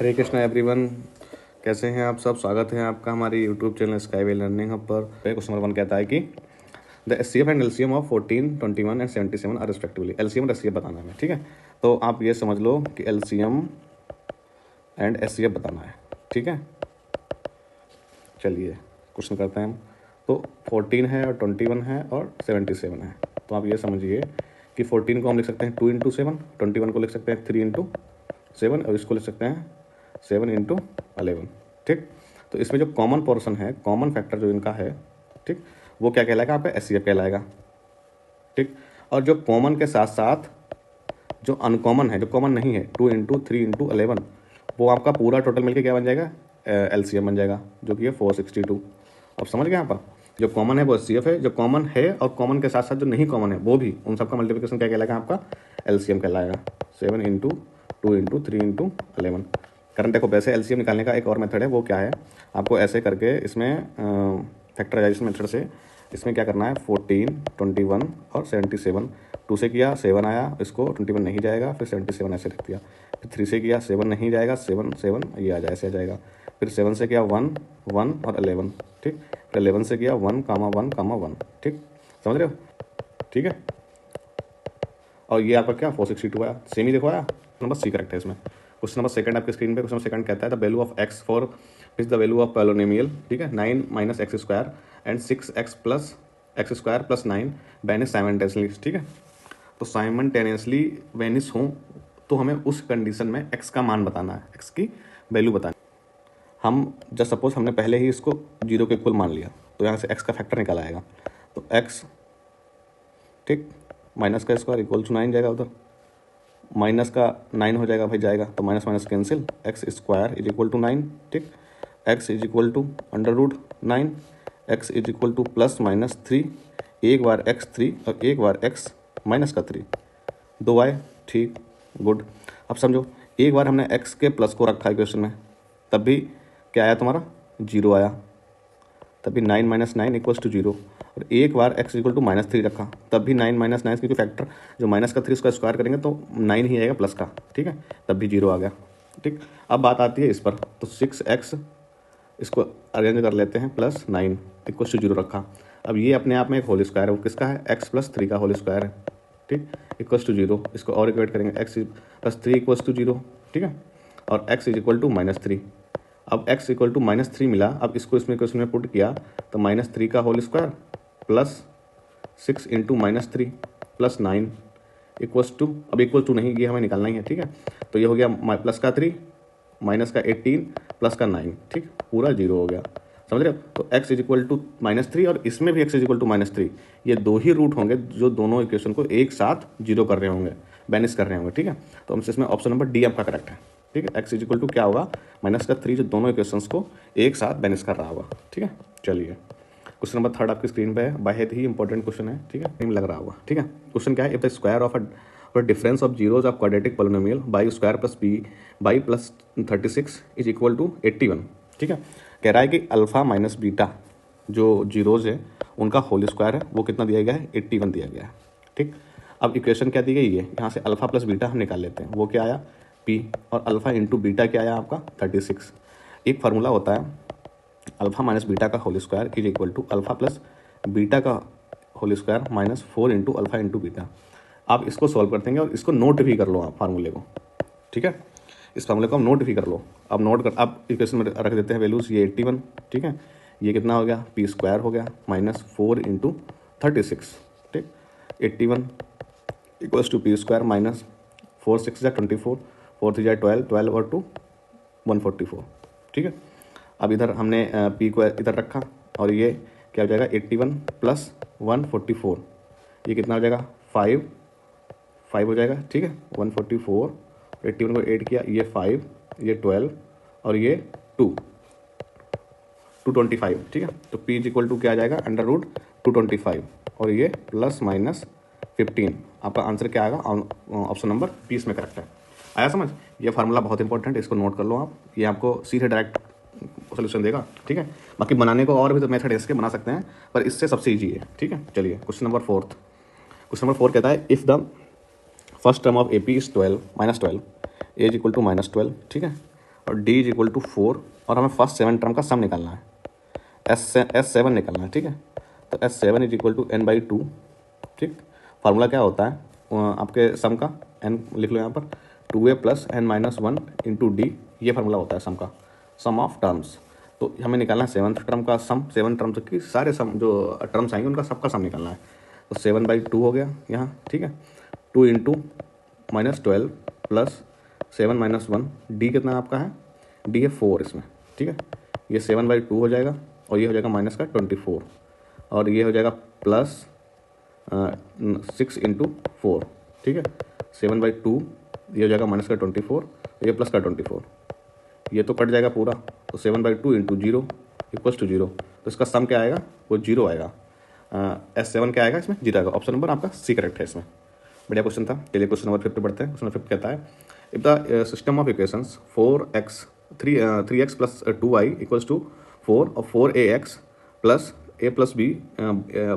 हरे Krishna everyone, कैसे हैं आप सब। स्वागत है आपका हमारे YouTube channel Skyway Learning Hub पर। क्वेश्चन नंबर 1 कहता है कि the HCF and LCM of 14, 21 एंड 77 आर रिस्पेक्टिवली। एलसीएम और एचसीएफ बताना है, ठीक है। तो आप ये समझ लो कि एलसीएम एंड एचसीएफ बताना है, ठीक है। चलिए क्वेश्चन करते हैं हम। तो 14 है और 21 है और 77 है। तो आप ये समझिए कि 14 को हम लिख सकते हैं 2 इंटू 7, 21 को लिख सकते हैं 3 इंटू 7 और इसको लिख सकते हैं 7 इंटू 11, ठीक। तो इसमें जो कॉमन पोर्शन है, कॉमन फैक्टर जो इनका है, ठीक, वो क्या कहलाएगा, आपका एचसीएफ कहलाएगा, ठीक। और जो कॉमन के साथ साथ जो अनकॉमन है, जो कॉमन नहीं है, 2 इंटू 3 इंटू 11, वो आपका पूरा टोटल मिलके क्या बन जाएगा, एलसीएम बन जाएगा, जो कि है 462। अब समझ गए आप। जो कॉमन है वो एचसीएफ है, जो कॉमन है और कॉमन के साथ साथ जो नहीं कॉमन है वो भी, उन सबका मल्टीप्लिकेशन क्या कहलाएगा, आपका एलसीएम कहलाएगा। 7 इंटू 2 इंटू 3 इंटू 11। करंट देखो, वैसे एलसीएम निकालने का एक और मेथड है, वो क्या है, आपको ऐसे करके इसमें फैक्टराइजेशन मेथड से इसमें क्या करना है, 14, 21 और 77। 2 से किया 7 आया, इसको 21 नहीं जाएगा, फिर 77 ऐसे रख दिया। फिर 3 से किया 7 नहीं जाएगा, 7 7 ये आ जाए, ऐसे आ जाएगा। फिर 7 से किया 1 1 और 11, ठीक। फिर 11 से किया 1 1 1, ठीक। समझ रहे हो, ठीक है। और ये आपका क्या 462 आया, सेम ही देखो आया। नंबर सी करेक्ट है इसमें। क्वेश्चन नंबर सेकंड आपकी स्क्रीन पे, क्वेश्चन नंबर सेकंड कहता है the value of x for is the value of polynomial, ठीक है, 9 minus x square and 6x plus x square plus 9 vanish simultaneously, ठीक है। तो साइमल्टेनियसली वैनिश हो तो हमें उस कंडीशन में x का मान बताना है, x की वैल्यू बतानी। हम जब सपोज हमने पहले ही इसको 0 के इक्वल मान लिया, तो यहाँ से x का फैक्टर निकल आएगा। तो x, ठीक, माइनस का स्क्वायर इक्वल टू 9 जाएगा, उधर माइनस का 9 हो जाएगा भाई, जाएगा तो minus minus cancel, x square is equal to 9, ठीक। X is equal to under root 9, x is equal to plus minus 3, एक बार एक्स 3 और एक बार एक्स माइनस का 3, 2 आए, ठीक, गुड। अब समझो, एक बार हमने एक्स के प्लस को रखा इक्वेशन में, तब भी क्या आया तुम्हारा, 0 आया, तभी 9 माइनस 9 इक्वल्स टू 0। और एक बार x इक्वल टू -3 रखा, तब भी 9 माइनस 9, क्योंकि फैक्टर जो माइनस का 3 उसका स्क्वायर करेंगे तो 9 ही आएगा प्लस का, ठीक है, तब भी 0 आ गया, ठीक। अब बात आती है इस पर, तो 6x इसको अरेंज कर लेते हैं, प्लस 9 इक्वल्स टू 0 रखा। अब ये अपने आप में एक होल स्क्वायर है, वो किसका है, x प्लस 3 का होल स्क्वायर है, ठीक, इक्वल्स टू 0। इसको और इक्वेट करेंगे, x प्लस 3 इक्वल्स टू 0, ठीक है, और x इज इक्वल टू -3। अब x इक्वल टू -3 मिला, अब इसको इसमें क्वेश्चन में पुट किया तो -3 का whole square plus 6 into -3 plus 9 equals to, अब इक्वल टू नहीं, ये हमें निकालना ही है, ठीक है। तो ये हो गया प्लस का 3 माइनस का 18 प्लस का 9, ठीक, पूरा 0 हो गया, समझ रहे हो। तो x इज इक्वल टू -3 और इसमें भी x इज इक्वल टू -3, ये दो ही रूट होंगे जो दोनों इक्वेशन को एक साथ 0 कर रहे होंगे, बैनिश कर रहे होंगे, ठीक है। तो हमसे इसमें ऑप्शन नंबर डी आपका करेक्ट है, ठीक है। x इज इक्वल टू क्या होगा, -3, जो दोनों इक्वेशंस को एक साथ बैनिश कर रहा होगा, ठीक है। चलिए क्वेश्चन नंबर 3 आपकी स्क्रीन पे है, बेहद ही इंपॉर्टेंट क्वेश्चन है, ठीक है, टाइम लग रहा होगा, ठीक है। क्वेश्चन क्या है, if the square of a difference of zeros of quadratic polynomial by square plus B by plus 36 is equal to 81, ठीक है। कह रहा है कि अल्फा माइनस बीटा जो जीरोज है उनका होल स्क्वायर है, वो कितना दिया गया है, 81 दिया गया है, ठीक। अब इक्वेशन क्या दी गई है, यहाँ से अल्फा प्लस बीटा हम निकाल लेते हैं, वो क्या आया p, और अल्फा इंटू बीटा क्या आया आपका 36। एक फार्मूला होता है अल्फा माइनस बीटा का whole square is equal to alpha plus beta का whole square minus 4 into alpha into beta. आप इसको सॉल्व कर देंगे और इसको नोट भी कर लो आप फार्मूले को, ठीक है, इस फार्मूले को आप नोट भी कर लो। अब नोट कर, आप इक्वेशन में रख देते हैं वैल्यूज़, ये 81, ठीक है, ये कितना हो गया, पी स्क्वायर हो गया माइनस 4 इंटू 36, ठीक, 81 equals to P square minus 4 6 24, 4 3 12, 12 और 2 144, ठीक है। अब इधर हमने पी को इधर रखा और ये क्या हो जाएगा 81 प्लस 144, ये कितना हो जाएगा 5 हो जाएगा, ठीक है। 144, 81 को 8 किया, ये 5, ये 12 और ये 225, ठीक है। तो p इज इक्वल टू क्या आ जाएगा, अंडर रूट 225 और ये प्लस माइनस 15। आपका आंसर क्या आएगा, ऑप्शन नंबर 20 में करेक्ट है। आया समझ, ये फार्मूला बहुत इंपॉर्टेंट है, इसको नोट कर लो आप, ये आपको सीधे डायरेक्ट सोल्यूशन देगा, ठीक है। बाकी बनाने को और भी तो मेथड है, इसके बना सकते हैं, पर इससे सबसे ईजी है, ठीक है। चलिए क्वेश्चन नंबर 4, क्वेश्चन नंबर 4 कहता है if the first term of A P is 12 -12 A is equal to -12, ठीक है, और डी इज इक्वल टू 4 और हमें फर्स्ट 7 टर्म का सम निकालना है, S7 निकालना है, ठीक है। तो S7 is equal to n/2, ठीक। फार्मूला क्या होता है आपके सम का, n लिख लो यहाँ पर, 2a + n-1 इंटू डी, ये फार्मूला होता है सम का, सम ऑफ टर्म्स। तो हमें निकालना है 7th टर्म का सम, 7 टर्म्स की सारे सम जो टर्म्स आएंगे उनका सबका सम निकालना है। तो 7/2 हो गया यहाँ, ठीक है। 2 इंटू -12 प्लस 7 - 1, डी कितना आपका है, डी है 4 इसमें, ठीक है। ये 7/2 हो जाएगा और ये हो जाएगा माइनस का 24 और ये हो जाएगा प्लस 6 इंटू 4, ठीक है। 7/2 ये हो जाएगा माइनस का 24, ये प्लस का 24, ये तो कट जाएगा पूरा। तो 7/2 इंटू 0 इक्वल्स टू 0, तो इसका सम क्या आएगा, वो 0 आएगा। S7 क्या आएगा इसमें, 0 आएगा। ऑप्शन नंबर आपका सी करेक्ट है इसमें। बढ़िया क्वेश्चन था। चलिए क्वेश्चन नंबर 5 पे बढ़ते हैं। क्वेश्चन नंबर 5 कहता है, if the system of equations 3x + 2y equals to 4 और 4ax + a + b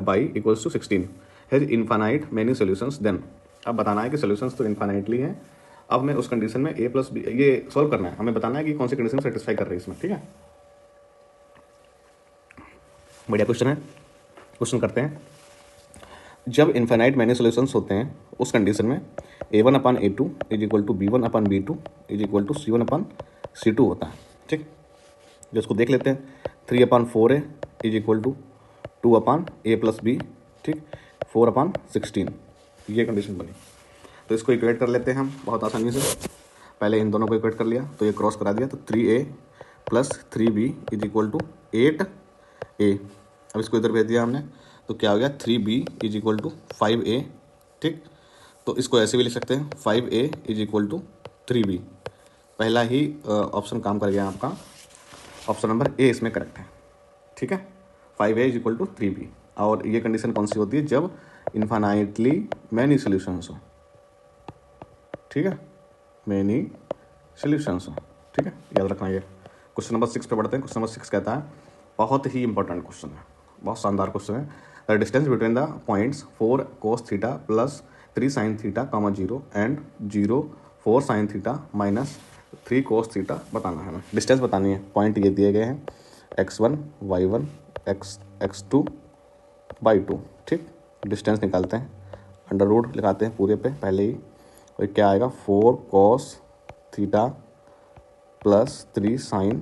y equals to 16 has infinite many solutions, then. अब बताना है कि सॉल्यूशंस तो इनफाइनाइटली हैं। अब हमें उस कंडीशन में a + b ये सॉल्व करना है, हमें बताना है कि कौन सी कंडीशन सेटिस्फाई कर रही है इसमें, ठीक है। बढ़िया क्वेश्चन है। क्वेश्चन करते हैं, जब इनफाइनाइट मैनी सॉल्यूशंस होते हैं उस कंडीशन में a1/a2 is equal to b1/b2 is equal to c1/c2 होता है, ठीक। जो इसको देख लेते हैं, 3/4a is equal to 2/a + b, ठीक, 4/16, ये कंडीशन बनी। तो इसको इक्वेट कर लेते हैं हम बहुत आसानी से। पहले इन दोनों को इक्वेट कर लिया तो ये क्रॉस करा दिया, तो 3a + 3b is equal to 8a। अब इसको इधर भेज दिया हमने, तो क्या हो गया, 3b is equal to 5a, ठीक। तो इसको ऐसे भी लिख सकते हैं, 5a is equal to 3b। पहला ही ऑप्शन काम कर गया आपका, ऑप्शन नंबर ए इसमें करेक्ट है, ठीक है। 5a is equal to 3b। और ये कंडीशन कौन सी होती है, जब इन्फाइनाइटली मैनी सॉल्यूशंस हो, ठीक है, मैनी सॉल्यूशंस हो, ठीक है, याद रखना ये। क्वेश्चन नंबर 6 पे बढ़ते हैं। क्वेश्चन नंबर 6 कहता है, बहुत ही इंपॉर्टेंट क्वेश्चन है, बहुत शानदार क्वेश्चन है। The distance between the points 4 cos theta + 3 sin theta, 0 and 0 4 sin theta -3 cos theta बताना है हमें। डिस्टेंस बतानी है। पॉइंट ये दिए गए हैं, x1 y1 x2/2, ठीक। डिस्टेंस निकालते हैं, अंडर रूट लगाते हैं पूरे पे पहले ही, और क्या आएगा, 4 cos थीटा + 3 sin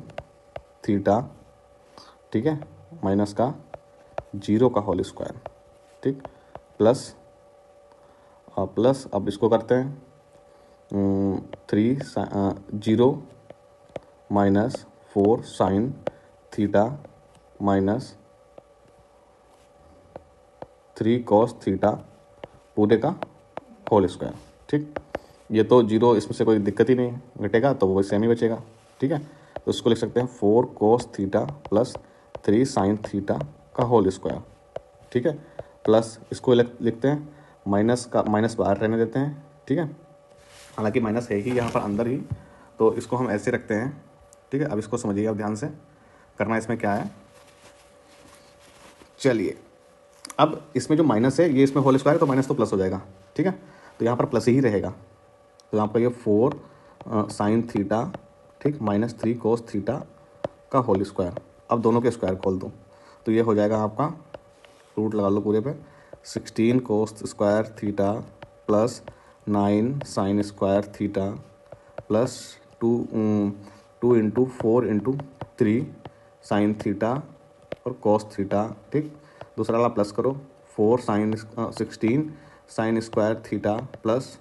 थीटा, ठीक है, माइनस का 0 का होल स्क्वायर, ठीक, प्लस अब इसको करते हैं 0 - 4 sin थीटा -3 cos थीटा पूरे का होल स्क्वायर, ठीक। ये तो 0 इसमें से कोई दिक्कत ही नहीं है, घटेगा तो वो सेम ही बचेगा, ठीक है। तो इसको लिख सकते हैं 4 cos थीटा + 3 sin थीटा का होल स्क्वायर, ठीक है। प्लस इसको लिखते हैं, माइनस का माइनस बाहर रहने देते हैं, ठीक है। हालांकि माइनस है ही यहाँ पर अंदर ही, तो इसको हम ऐसे रखते हैं, ठीक है। अब इसको समझिए, अब ध्यान से करना, इसमें क्या है। चलिए, अब इसमें जो माइनस है ये इसमें होल स्क्वायर है, तो माइनस तो प्लस हो जाएगा, ठीक है। तो यहाँ पर प्लस ही रहेगा, तो यहाँ पर ये 4 sin थीटा, ठीक, -3 cos थीटा का होल स्क्वायर। अब दोनों के स्क्वायर खोल दो, तो ये हो जाएगा आपका, रूट लगा लो पूरे पे, 16 cos square theta + 9 sin square theta plus 2 into 4 into 3 sin theta और cos थीटा, ठीक। दूसरा वाला प्लस करो, 16 sin square theta +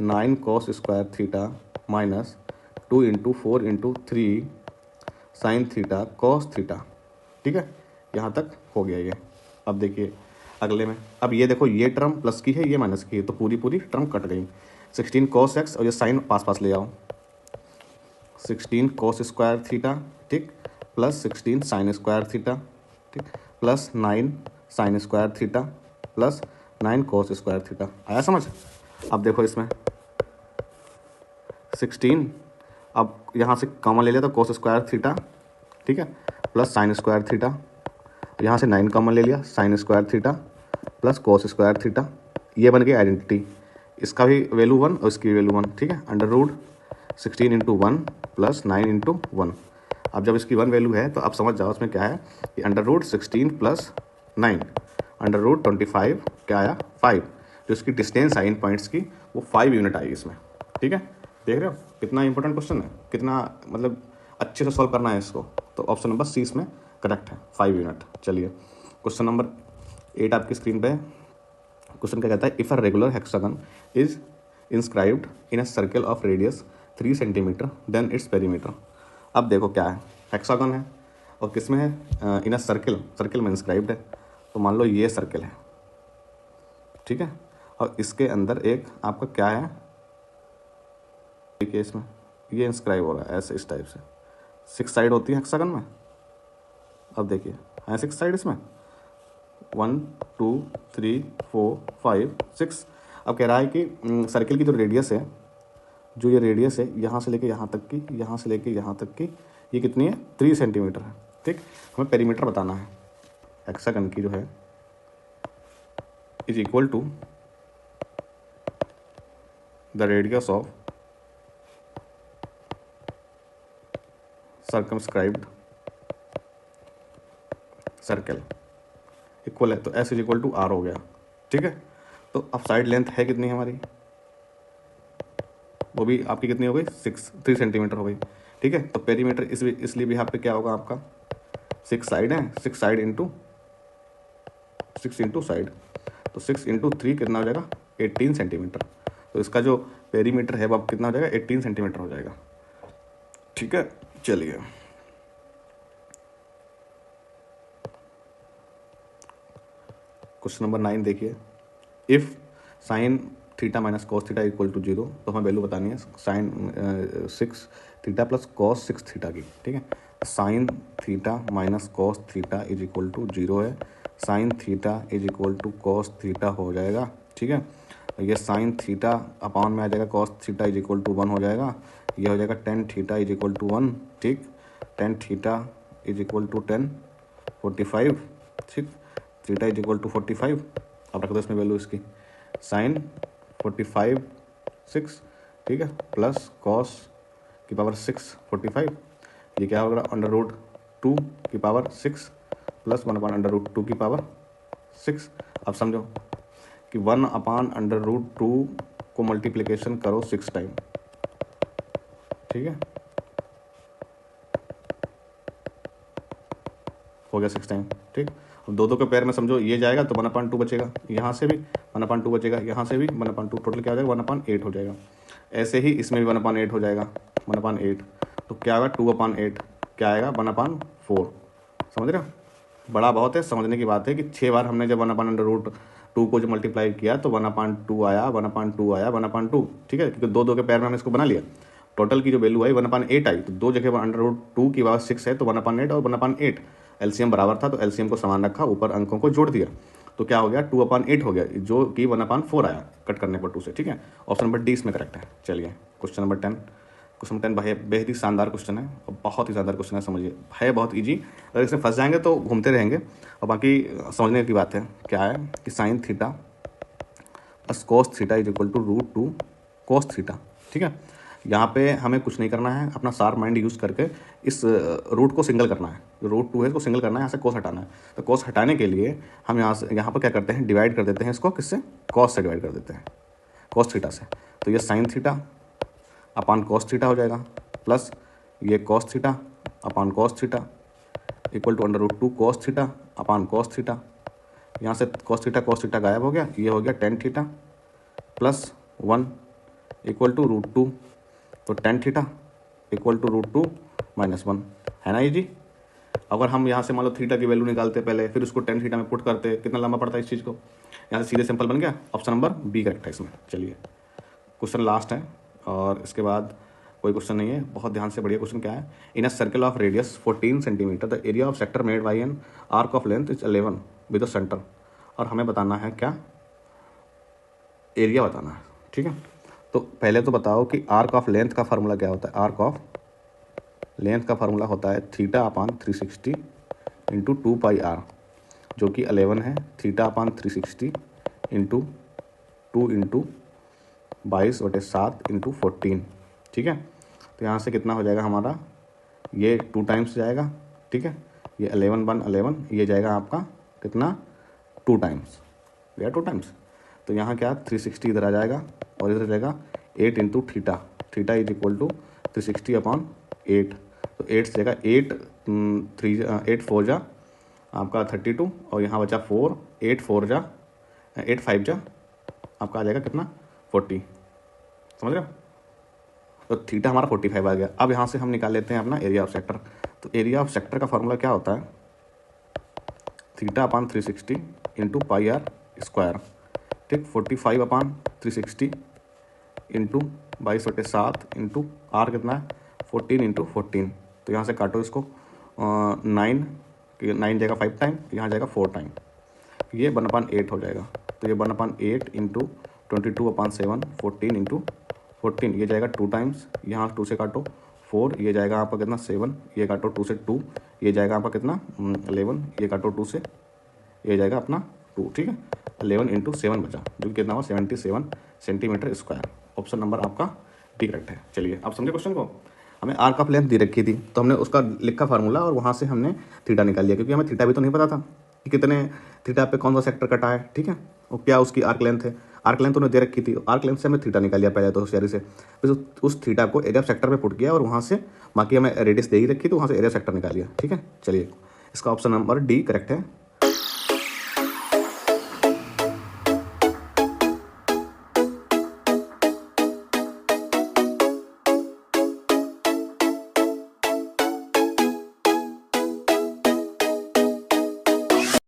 9 cos square theta -2 into 4 into 3 sin theta cos theta, ठीक है। यहाँ तक हो गया ये। अब देखिए अगले में, अब ये देखो, ये टर्म प्लस की है, ये माइनस की है, तो पूरी टर्म कट गई। 16 cos x और ये साइन पास ले आओ, 16 cos स्क्वायर थीटा, ठीक, प्लस 16 sin स्क्वायर थीटा, ठीक, plus 9 sin square theta plus 9 cos square theta. आया समझ। अब देखो इसमें 16, अब यहाँ से कॉमन ले लिया तो cos स्क्वायर थीटा, ठीक है, प्लस sin स्क्वायर थीटा, यहाँ से 9 कॉमन ले लिया, sin square theta plus cos square theta, ये बन गई आइडेंटिटी। इसका भी वैल्यू 1 और इसकी वैल्यू 1, ठीक है। Under root 16 into 1 plus 9 into 1। अब जब इसकी 1 वैल्यू है तो आप समझ जाओ उसमें क्या है कि under root 16 plus 9 under root 25 क्या आया 5। जो इसकी डिस्टेंस आई इन पॉइंट्स की वो 5 यूनिट आई इसमें। ठीक है, देख रहे हो कितना इंपॉर्टेंट क्वेश्चन है, कितना मतलब अच्छे से सॉल्व करना है इसको। तो ऑप्शन नंबर सी इसमें करेक्ट है, 5 यूनिट। चलिए क्वेश्चन नंबर 8 आपकी स्क्रीन पे है। क्वेश्चन क्या कहता है, if a regular hexagon is inscribed in a circle of radius 3 centimetre then its perimeter. अब देखो क्या है, हेक्सागन है और किस में है, इन अ सर्कल, सर्कल में इंस्क्राइब्ड है। तो मान लो ये सर्कल है, ठीक है, और इसके अंदर एक आपका क्या है, केस में ये इंस्क्राइब हो रहा है ऐसे इस टाइप से। 6 साइड होती है हेक्सागन में। अब देखिए है 6 साइड इसमें, 1 2 3 4 5 6। अब कह रहा है कि सर्कल की जो रेडियस है, जो ये रेडियस है यहाँ से लेके यहाँ तक की, यहाँ से लेके यहाँ तक की, ये कितनी है 3 सेंटीमीटर है। ठीक, हमें पेरीमीटर बताना है हेक्सागन की जो है is equal to the radius of circumscribed circle equal है, तो S is equal to R हो गया। ठीक है, तो अब साइड लेंथ है कितनी हमारी, वो भी आपकी कितनी हो गई 3 सेंटीमीटर हो गई। ठीक है, तो पेरीमीटर इसलिए भी यहाँ पे क्या होगा आपका 6 साइड है, 6 साइड इंटू 6 इंटू साइड, तो 6 इंटू 3 कितना हो जाएगा 18 सेंटीमीटर। तो इसका जो पेरीमीटर है वो अब कितना हो जाएगा 18 सेंटीमीटर हो जाएगा। ठीक है, चलिए क्वेश्चन नंबर 9 देखिए, if sine theta minus cos theta equal to 0, तो हमें वैल्यू बतानी है sine 6 theta plus cos 6 theta की। ठीक है, sine theta minus cos theta is equal to 0 है, sine theta is equal to cos theta हो जाएगा। ठीक है, ये साइन थीटा अपॉन में आ जाएगा cos theta is equal to 1 हो जाएगा, ये हो जाएगा tan theta is equal to 1। ठीक, tan theta is equal to 10 45। ठीक, थीटा इज इक्वल टू 45। अब रख दो इसमें वैल्यू इसकी, साइन 45 6, ठीक है, प्लस कॉस की पावर 6 45, ये क्या होगा अंडर रूट 2 की power 6 plus 1 upon under root 2 की पावर 6। अब समझो कि 1 अपान अंडर रूट 2 को मल्टीप्लिकेशन करो 6 टाइम। ठीक है, हो गया 6 टाइम। ठीक, अब दो के पैर में समझो ये जाएगा तो 1/2 बचेगा, यहाँ से भी 1/2 बचेगा, यहाँ से भी 1/2, टोटल क्या हो जाएगा 1/8 हो जाएगा। ऐसे ही इसमें भी 1/8 हो जाएगा, 1/8, तो क्या होगा 2/8, क्या आएगा 1/4। समझ रहे हो, बड़ा बहुत है, समझने की बात है कि 6 बार हमने जब 1/√2 को जो मल्टीप्लाई किया तो 1/2 आया, 1/2 आया, 1/2। ठीक है, क्योंकि दो के पैर में हमने इसको बना लिया। टोटल की जो वैल्यू आई 1/8 आई, तो दो जगह अंडर रूट 2 की पावर 6 है तो 1/8 और 1/8 एलसीएम बराबर था, तो एलसीएम को समान रखा, ऊपर अंकों को जोड़ दिया, तो क्या हो गया 2/8 हो गया, जो कि 1/4 आया कट करने पर 2 से। ठीक है, ऑप्शन नंबर डी इसमें करेक्ट है। चलिए क्वेश्चन नंबर 10। क्वेश्चन नंबर 10 भाई बेहद ही शानदार क्वेश्चन है और बहुत ही शानदार क्वेश्चन है, समझिए है बहुत ईजी। अगर इसमें फंस जाएंगे तो घूमते रहेंगे, और बाकी समझने की बात है। क्या है कि sine theta plus cos theta is equal to √2 cos theta. ठीक है, यहाँ पे हमें कुछ नहीं करना है, अपना शार्प माइंड यूज़ करके इस रूट को सिंगल करना है, जो √2 है इसको सिंगल करना है, यहाँ से कोस हटाना है। तो कोस हटाने के लिए हम यहाँ पर क्या करते हैं, डिवाइड कर देते हैं इसको, किससे, कॉस से डिवाइड कर देते हैं, कॉस थीटा से। तो ये sine theta upon cos theta हो जाएगा, प्लस ये cos theta upon cos theta equal to under root 2 cos theta upon cos theta. यहाँ से कॉस थीटा गायब हो गया, ये हो गया tan theta plus 1 equal to √2, तो tan theta equal to √2 minus 1 है ना ये जी। अगर हम यहाँ से मान लो थीटा की वैल्यू निकालते पहले, फिर उसको टेन थीटा में पुट करते, कितना लंबा पड़ता है इस चीज़ को, यहाँ से सीधे सिंपल बन गया, ऑप्शन नंबर बी करेक्ट है इसमें। चलिए क्वेश्चन लास्ट है और इसके बाद कोई क्वेश्चन नहीं है, बहुत ध्यान से बढ़िया क्वेश्चन। क्या है, in a circle of radius 14 centimetre the area of sector made by an arc of length is 11 with the centre. और हमें बताना है क्या, एरिया बताना है। ठीक है, तो पहले तो बताओ कि आर्क ऑफ लेंथ का फार्मूला क्या होता है। आर्क ऑफ लेंथ का फार्मूला होता है थीटा अपान 360 इंटू 2πr, जो कि 11 है, theta upon 360 into 2 into 22/7 into 14। ठीक है, तो यहाँ से कितना हो जाएगा हमारा, ये 2 टाइम्स जाएगा, ठीक है, ये 11 1 11, ये जाएगा आपका कितना 2 टाइम्स, या 2 टाइम्स। तो यहाँ क्या 360 इधर आ जाएगा और इधर जाएगा 8 into theta, theta is equal to 360 upon 8। तो 8 से जाएगा 8 4 जा आपका 32 और यहाँ बचा 4, 8 4 जा 8 5 जा आपका आ जाएगा कितना 40, समझ रहे हो। तो थीटा हमारा 45 आ गया। अब यहाँ से हम निकाल लेते हैं अपना एरिया ऑफ सेक्टर। तो एरिया ऑफ सेक्टर का फॉर्मूला क्या होता है, theta upon 360 into pi R square, ठीक, 45 अपान 360 इंटू 22/7 इंटू आर कितना है 14 इंटू 14। तो यहाँ से काटो इसको 9 जाएगा 5 टाइम, यहाँ जाएगा 4 टाइम, ये 1/8 हो जाएगा। तो ये 1/8 इंटू 22/7 14 इंटू 14, ये जाएगा 2 टाइम्स, यहाँ 2 से काटो 4, ये जाएगा आपका कितना 7, ये काटो 2 से 2, ये जाएगा आपका कितना 11, ये काटो 2 से, ये जाएगा अपना 2, ठीक है। 11 इंटू 7 बचा जो कि कितना हुआ 77 सेंटीमीटर स्क्वायर। ऑप्शन नंबर आपका डी करेक्ट है। चलिए आप समझे क्वेश्चन को। हमें आर्क ऑफ लेंथ दे रखी थी तो हमने उसका लिखा फार्मूला और वहाँ से हमने थीटा निकाल लिया, क्योंकि हमें थीटा भी तो नहीं पता था कि कितने थीटा पे कौन सा सेक्टर कटा है, ठीक है, और क्या उसकी आर्क लेंथ है। आर्क लेंथ उन्हें दे रखी थी, आर्क लेंथ से हमें थीटा निकाल लिया पहले तो होशियारी से, फिर उस थीटा को एरिया सेक्टर पे पुट किया और वहाँ से बाकी हमें रेडियस दे ही रखी तो वहाँ से एरिया सेक्टर निकाल लिया, ठीक है। चलिए इसका ऑप्शन नंबर डी करेक्ट है।